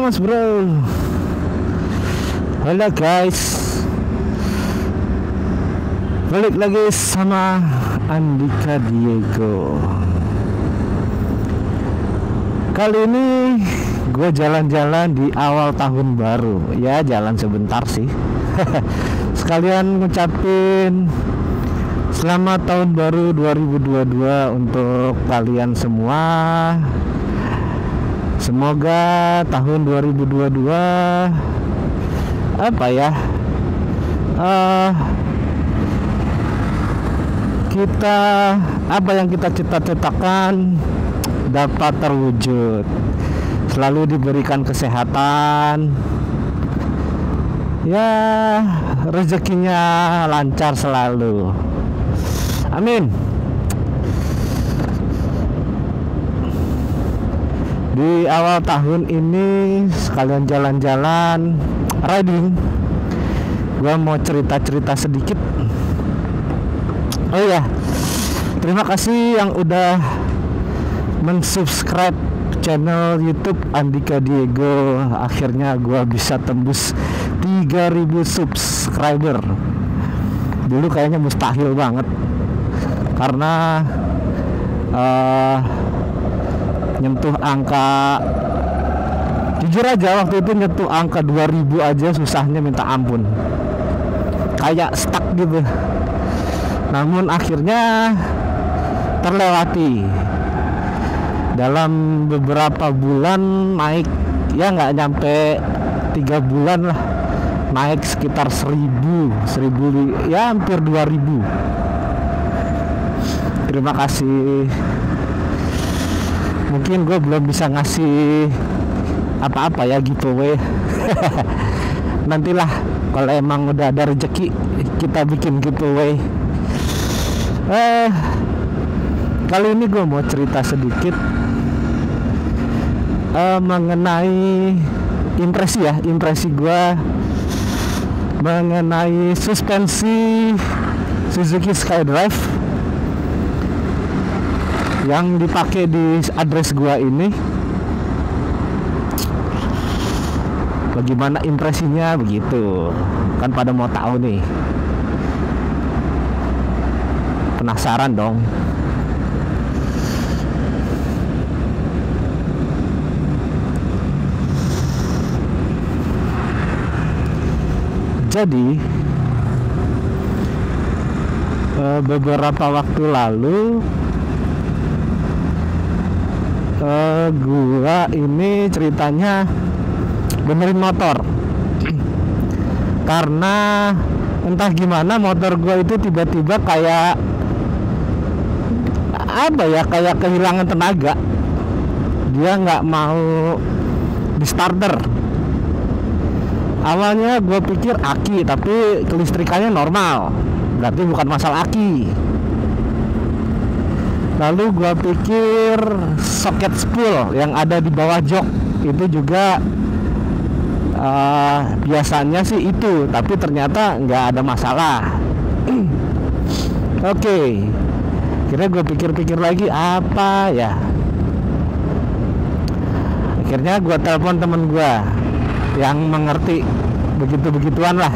Mas bro. Halo guys, balik lagi sama Andika Diego. Kali ini gue jalan-jalan di awal tahun baru. Ya jalan sebentar sih. Sekalian ngucapin selamat tahun baru 2022 untuk kalian semua. Semoga tahun 2022 apa ya, kita apa yang kita cita-citakan dapat terwujud. Selalu diberikan kesehatan, ya rezekinya lancar selalu, amin. Di awal tahun ini sekalian jalan-jalan riding, gua mau cerita-cerita sedikit. Oh iya, terima kasih yang udah mensubscribe channel YouTube Andika Diego. Akhirnya gua bisa tembus 3000 subscriber. Dulu kayaknya mustahil banget, karena nyentuh angka, jujur aja waktu itu nyentuh angka 2000 aja susahnya minta ampun, kayak stuck gitu. Namun akhirnya terlewati. Dalam beberapa bulan naik, ya nggak nyampe 3 bulan lah, naik sekitar 1000, ya hampir 2000. Terima kasih. Mungkin gue belum bisa ngasih apa-apa ya, giveaway. Nantilah kalau emang udah ada rezeki kita bikin giveaway. Kali ini gue mau cerita sedikit mengenai impresi gue mengenai suspensi Suzuki Skydrive yang dipakai di address gua ini. Bagaimana impresinya begitu? Kan pada mau tahu nih. Penasaran dong. Jadi beberapa waktu lalu gua ini ceritanya benerin motor. Karena entah gimana motor gua itu tiba-tiba kayak apa ya, kayak kehilangan tenaga. Dia nggak mau di starter. Awalnya gue pikir aki, tapi kelistrikannya normal, berarti bukan masalah aki. Lalu gue pikir soket spool yang ada di bawah jok itu juga biasanya sih itu, tapi ternyata nggak ada masalah. Oke. Akhirnya gue pikir-pikir lagi apa ya. Akhirnya gue telepon temen gue yang mengerti begitu-begituan lah.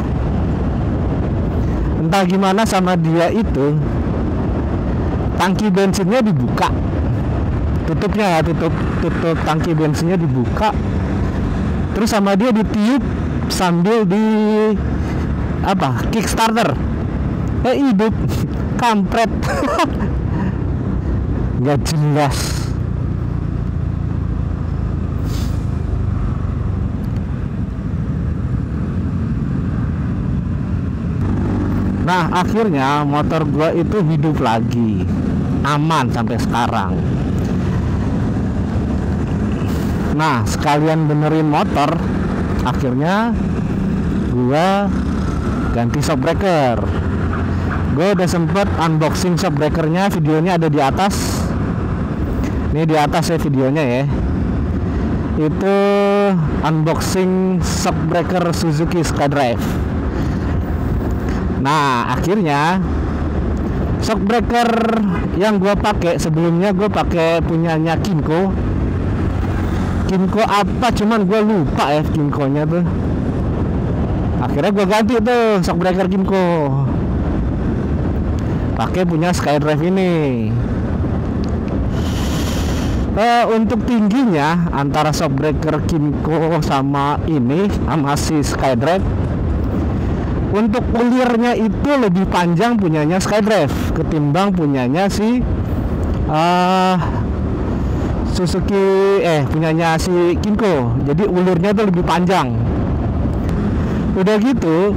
Entah gimana sama dia itu, tangki bensinnya dibuka, tutupnya ya, tutup tangki bensinnya dibuka, terus sama dia ditiup sambil di apa, kickstarter. Hidup kampret. Nggak jelas. Nah akhirnya motor gua itu hidup lagi, aman sampai sekarang. Nah sekalian benerin motor, akhirnya gua ganti shock breaker. Gua udah sempet unboxing shock breakernya, videonya ada di atas. Ini di atas ya videonya ya. Itu unboxing shock breaker Suzuki Skydrive. Nah akhirnya shock breaker yang gue pakai sebelumnya, gue pakai punyanya Kinko Kimco apa, cuman gue lupa ya Kimco nya tuh. Akhirnya gue ganti tuh shockbreaker Kimco, pakai punya SkyDrive ini. Untuk tingginya antara shockbreaker Kimco sama ini sama si SkyDrive, untuk ulirnya itu lebih panjang punyanya SkyDrive ketimbang punyanya si Suzuki punyanya si Kimco. Jadi ulirnya tuh lebih panjang. Udah gitu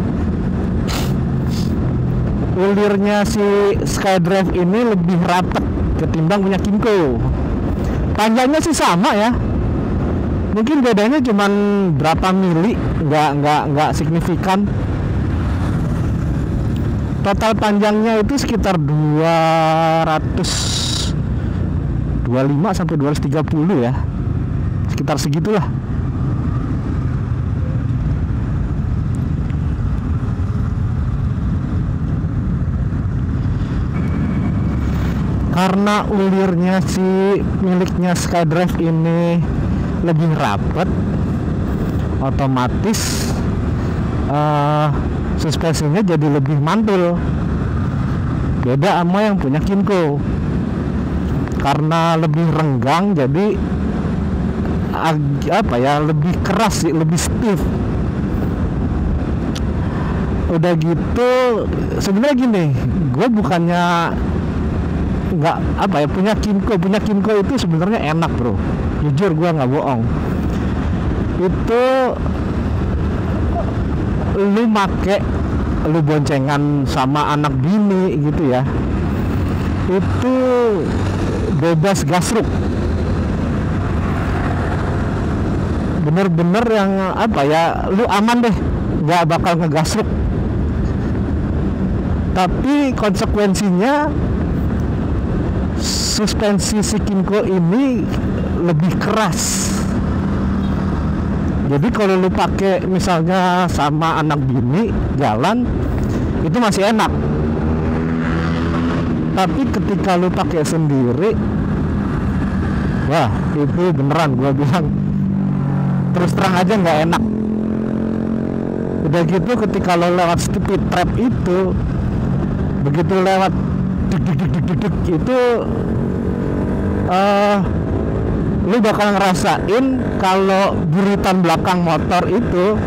ulirnya si SkyDrive ini lebih rapat ketimbang punya Kimco. Panjangnya sih sama ya, mungkin bedanya cuman berapa mili, nggak signifikan. Total panjangnya itu sekitar 225 sampai 230 ya, sekitar segitulah. Karena ulirnya si miliknya SkyDrive ini lebih rapat, otomatis suspensinya jadi lebih mantul. Beda sama yang punya Kimco, karena lebih renggang jadi lebih keras sih, lebih stiff. Udah gitu sebenarnya gini, gue bukannya nggak punya Kimco itu sebenarnya enak bro, jujur gue nggak bohong. Itu lu boncengan sama anak bini gitu ya, itu bebas gasruk, bener-bener yang lu aman deh, nggak bakal ngegasruk. Tapi konsekuensinya suspensi si Kimco ini lebih keras. Jadi kalau lu pakai misalnya sama anak bini jalan itu masih enak. Tapi ketika lu pakai sendiri, wah itu beneran gua bilang terus terang aja nggak enak. Udah gitu ketika lo lewat speed trap itu, begitu lewat duk itu lu bakal ngerasain kalau buritan belakang motor itu,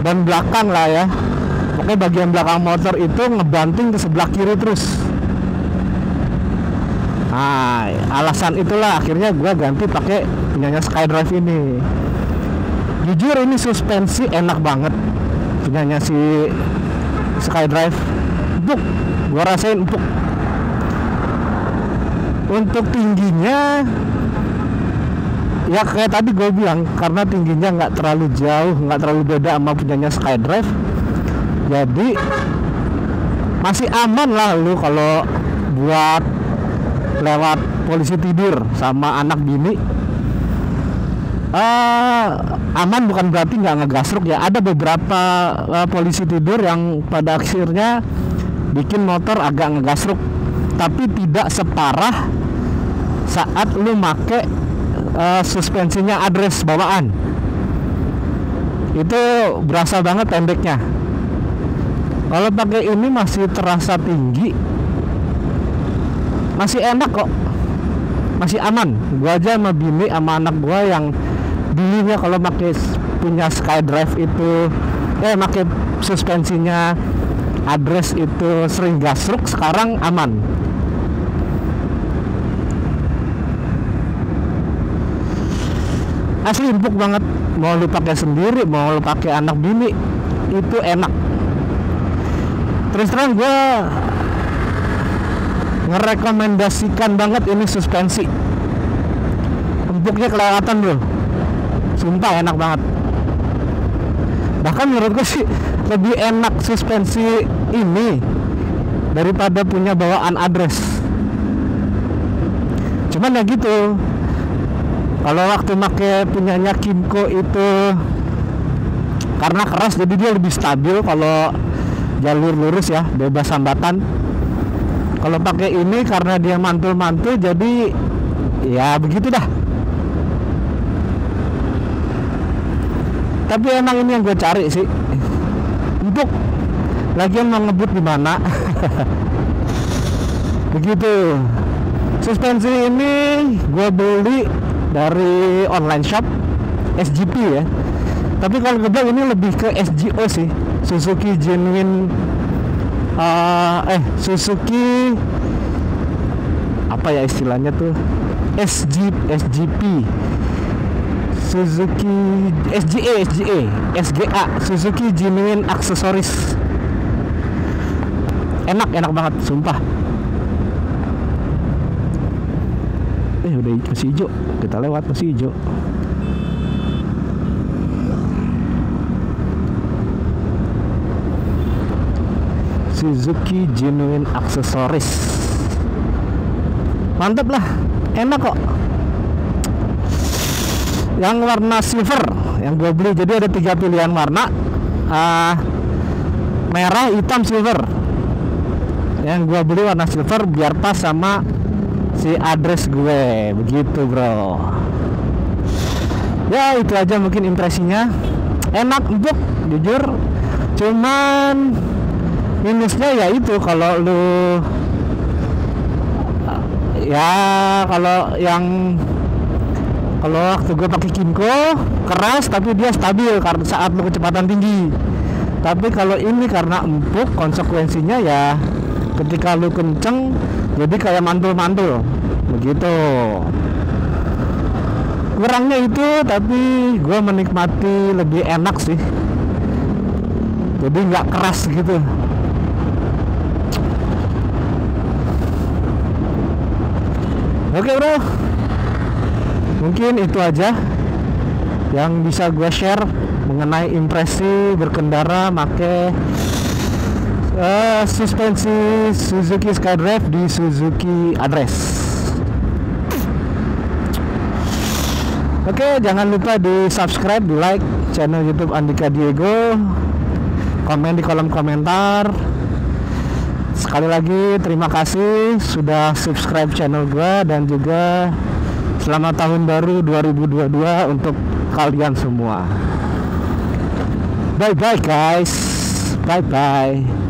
dan belakang lah ya, pokoknya bagian belakang motor itu ngebanting ke sebelah kiri terus. Nah, alasan itulah akhirnya gue ganti pakai punyanya SkyDrive ini. Jujur ini suspensi enak banget punyanya si SkyDrive. Empuk, gue rasain empuk. Untuk tingginya ya kayak tadi gue bilang, karena tingginya nggak terlalu jauh, nggak terlalu beda sama punyanya SkyDrive, jadi masih aman lah lu kalau buat lewat polisi tidur sama anak bini. Aman bukan berarti nggak ngegasruk ya, ada beberapa polisi tidur yang pada akhirnya bikin motor agak ngegasruk, tapi tidak separah saat lu make suspensinya address bawaan. Itu berasa banget pendeknya. Kalau pakai ini masih terasa tinggi, masih enak kok, masih aman. Gua aja sama bini sama anak gua yang dulunya kalau pakai punya SkyDrive itu pakai suspensinya address itu sering gasruk, sekarang aman. Asli empuk banget, mau lu pakai sendiri mau lu pakai anak bini itu enak. Terus terang gue ngerekomendasikan banget ini suspensi. Empuknya kelewatan bro, sumpah enak banget. Bahkan menurut gue sih lebih enak suspensi ini daripada punya bawaan address. Cuman ya gitu, kalau waktu make punyanya Kimco itu karena keras jadi dia lebih stabil kalau jalur lurus ya, bebas hambatan. Kalau pakai ini karena dia mantul-mantul jadi ya begitu dah. Tapi emang ini yang gue cari sih. Empuk. Lagian mau ngebut di mana? Begitu. Suspensi ini gue beli dari online shop SGP ya. Tapi kalau gue bilang ini lebih ke SGO sih. Suzuki Genuine Suzuki apa ya istilahnya tuh, SGP Suzuki SGA Suzuki Genuine Accessories. Enak banget sumpah. Udah masih hijau, kita lewat masih hijau. Suzuki Genuine Accessories, mantep lah, enak kok. Yang warna silver yang gue beli, jadi ada 3 pilihan warna, merah, hitam, silver. Yang gue beli warna silver biar pas sama si address gue, begitu bro. Ya itu aja mungkin impresinya. Enak, empuk, jujur. Cuman minusnya ya itu kalau lu ya kalau waktu gue pakai Kinko keras tapi dia stabil karena saat lu kecepatan tinggi. Tapi kalau ini karena empuk, konsekuensinya ya ketika lu kenceng jadi kayak mantul-mantul begitu. Kurangnya itu, tapi gue menikmati lebih enak sih, jadi nggak keras gitu. Oke bro, mungkin itu aja yang bisa gue share mengenai impresi berkendara make suspensi Suzuki SkyDrive di Suzuki Address. Oke, jangan lupa di subscribe, di like channel YouTube Andika Diego, komen di kolom komentar. Sekali lagi terima kasih sudah subscribe channel gue, dan juga selamat tahun baru 2022 untuk kalian semua. Bye bye guys, bye bye.